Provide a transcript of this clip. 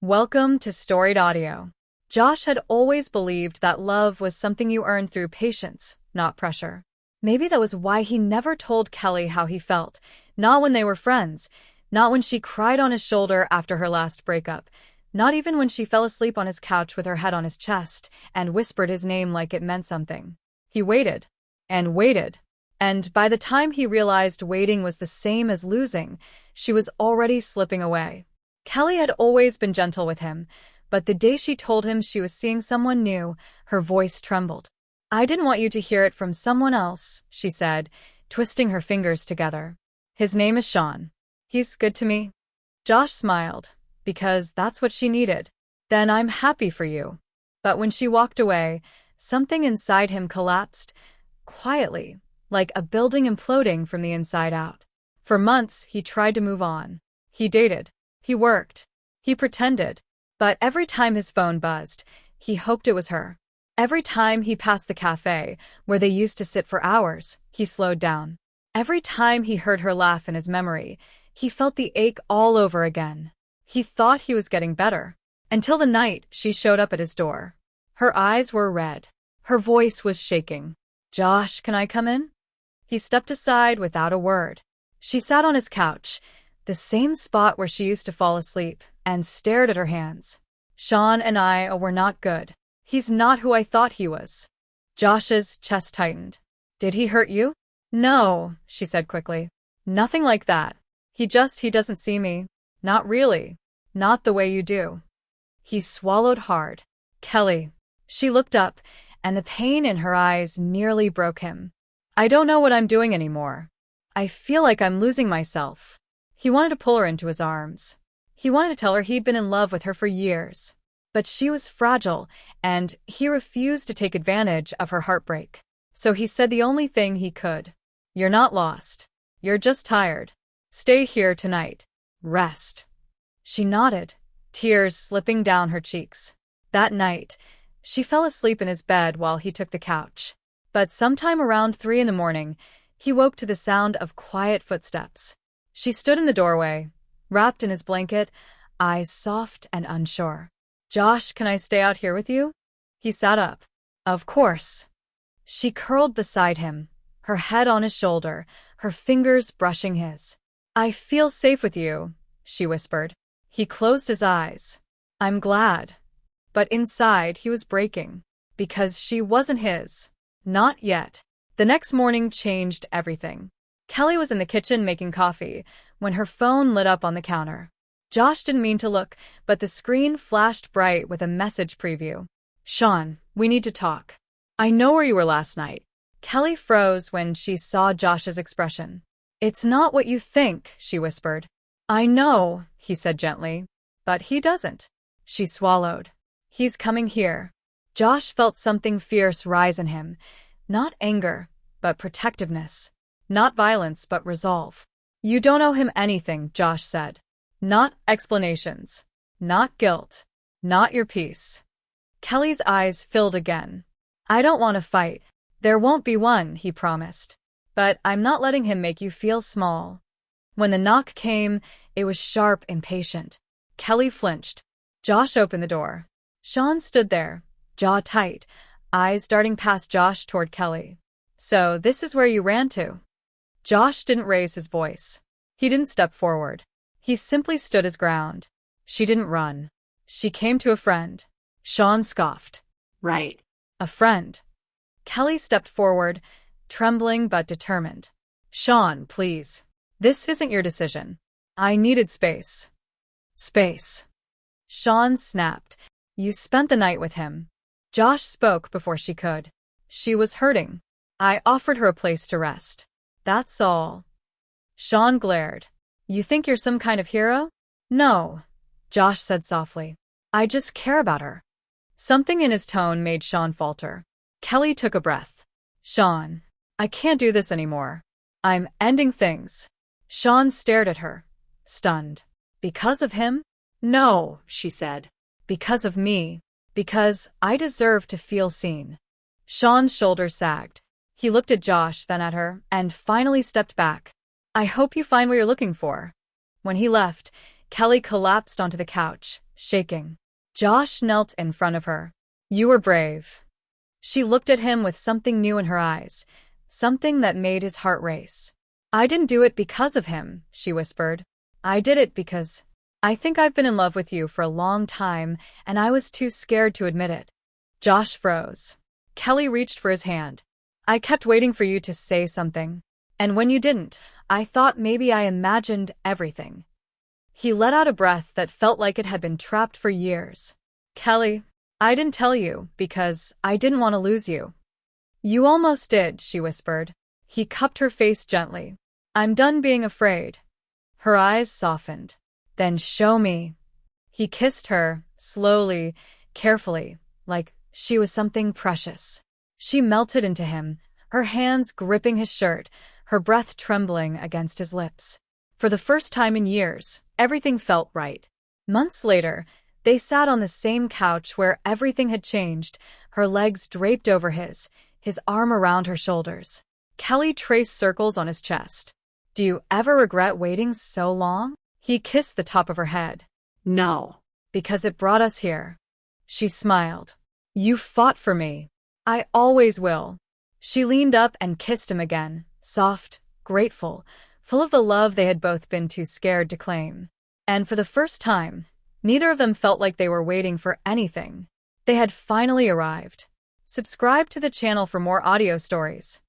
Welcome to Storied Audio. Josh had always believed that love was something you earned through patience, not pressure. Maybe that was why he never told Kelly how he felt, not when they were friends, not when she cried on his shoulder after her last breakup, not even when she fell asleep on his couch with her head on his chest and whispered his name like it meant something. He waited, and waited, and by the time he realized waiting was the same as losing, she was already slipping away. Kelly had always been gentle with him, but the day she told him she was seeing someone new, her voice trembled. "I didn't want you to hear it from someone else," she said, twisting her fingers together. "His name is Sean. He's good to me." Josh smiled, because that's what she needed. "Then I'm happy for you." But when she walked away, something inside him collapsed, quietly, like a building imploding from the inside out. For months, he tried to move on. He dated. He worked. He pretended. But every time his phone buzzed, he hoped it was her. Every time he passed the cafe, where they used to sit for hours, he slowed down. Every time he heard her laugh in his memory, he felt the ache all over again. He thought he was getting better. Until the night she showed up at his door. Her eyes were red. Her voice was shaking. "Josh, can I come in?" He stepped aside without a word. She sat on his couch, the same spot where she used to fall asleep, and stared at her hands. "Sean and I were not good. He's not who I thought he was." Josh's chest tightened. "Did he hurt you?" "No," she said quickly. "Nothing like that. He doesn't see me. Not really. Not the way you do." He swallowed hard. "Kelly." She looked up, and the pain in her eyes nearly broke him. "I don't know what I'm doing anymore. I feel like I'm losing myself." He wanted to pull her into his arms. He wanted to tell her he'd been in love with her for years. But she was fragile, and he refused to take advantage of her heartbreak. So he said the only thing he could. "You're not lost. You're just tired. Stay here tonight. Rest." She nodded, tears slipping down her cheeks. That night, she fell asleep in his bed while he took the couch. But sometime around 3 in the morning, he woke to the sound of quiet footsteps. She stood in the doorway, wrapped in his blanket, eyes soft and unsure. "Josh, can I stay out here with you?" He sat up. "Of course." She curled beside him, her head on his shoulder, her fingers brushing his. "I feel safe with you," she whispered. He closed his eyes. "I'm glad." But inside he was breaking, because she wasn't his. Not yet. The next morning changed everything. Kelly was in the kitchen making coffee when her phone lit up on the counter. Josh didn't mean to look, but the screen flashed bright with a message preview. "Sean, we need to talk. I know where you were last night." Kelly froze when she saw Josh's expression. "It's not what you think," she whispered. "I know," he said gently. "But he doesn't." She swallowed. "He's coming here." Josh felt something fierce rise in him. Not anger, but protectiveness. Not violence, but resolve. "You don't owe him anything," Josh said. "Not explanations. Not guilt. Not your peace." Kelly's eyes filled again. "I don't want to fight. There won't be one," he promised. "But I'm not letting him make you feel small." When the knock came, it was sharp and patient. Kelly flinched. Josh opened the door. Sean stood there, jaw tight, eyes darting past Josh toward Kelly. "So this is where you ran to?" Josh didn't raise his voice. He didn't step forward. He simply stood his ground. "She didn't run. She came to a friend." Sean scoffed. "Right." "A friend." Kelly stepped forward, trembling but determined. "Sean, please. This isn't your decision. I needed space." "Space." Sean snapped. "You spent the night with him." Josh spoke before she could. "She was hurting. I offered her a place to rest. That's all." Sean glared. "You think you're some kind of hero?" "No," Josh said softly. "I just care about her." Something in his tone made Sean falter. Kelly took a breath. "Sean, I can't do this anymore. I'm ending things." Sean stared at her, stunned. "Because of him?" "No," she said. "Because of me. Because I deserve to feel seen." Sean's shoulders sagged. He looked at Josh, then at her, and finally stepped back. "I hope you find what you're looking for." When he left, Kelly collapsed onto the couch, shaking. Josh knelt in front of her. You were brave. She looked at him with something new in her eyes, something that made his heart race. I didn't do it because of him, she whispered. I did it because I think I've been in love with you for a long time, and I was too scared to admit it. Josh froze. Kelly reached for his hand. I kept waiting for you to say something. And when you didn't, I thought maybe I imagined everything. He let out a breath that felt like it had been trapped for years. Kelly, I didn't tell you because I didn't want to lose you. You almost did, she whispered. He cupped her face gently. I'm done being afraid. Her eyes softened. Then show me. He kissed her, slowly, carefully, like she was something precious. She melted into him, her hands gripping his shirt, her breath trembling against his lips. For the first time in years, everything felt right. Months later, they sat on the same couch where everything had changed, her legs draped over his arm around her shoulders. Kelly traced circles on his chest. Do you ever regret waiting so long? He kissed the top of her head. No. Because it brought us here. She smiled. You fought for me. I always will. She leaned up and kissed him again, soft, grateful, full of the love they had both been too scared to claim. And for the first time, neither of them felt like they were waiting for anything. They had finally arrived. Subscribe to the channel for more audio stories.